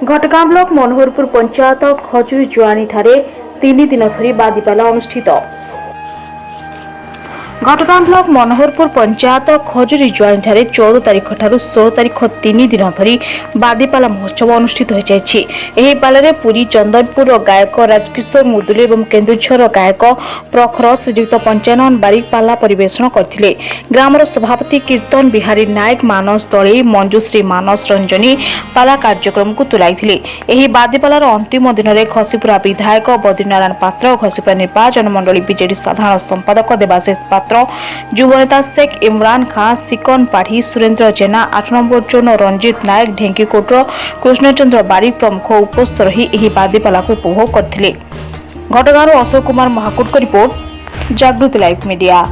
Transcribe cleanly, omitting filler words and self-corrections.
घटगां block Manoharpur panchayat खजुरी जुआनी ठारे 3 दिन धरी बादीपाला अनुष्ठित। घटगां ब्लॉक मनोहरपुर पंचायत खजुरी जुआनी ठारे 14 तारिख ठारू 16 तारिख 3 दिन धरी बादीपाला महोत्सव अनुष्ठित हो जायछि। एही पालारे पुरी चंदनपुर गायक राजकिशोर मुदुली एवं केन्दुझर गायक प्रखर श्रीयुक्त पंचानन बारिक पाला परिवेषण करथिले। ग्रामर सभापति कीर्तन बिहारी नायक मानस दळे मंजुश्री मानस रंजनी पाला कार्यक्रम को तुलाइथिले। एही बादीपालार अंतिम दिन में घसीपुरा विधायक बद्रीनारायण पात्र, घसीपुरा निर्वाचन मंडली बीजेडी साधारण संपादक देवाशीष पात्र, युव नेता शेख इमरान खान, सिकन पाढ़ी, सुरेन्द्र जेना, 8 नंबर जोन रंजित नायक, ढेंकीकोटर कृष्णचंद्र बारिक प्रमुख उपस्थित रही एही बादीपाला को उपभोग करथिले। घटगांव अशोक कुमार महाकुट रिपोर्ट, जागृति लाइव मीडिया।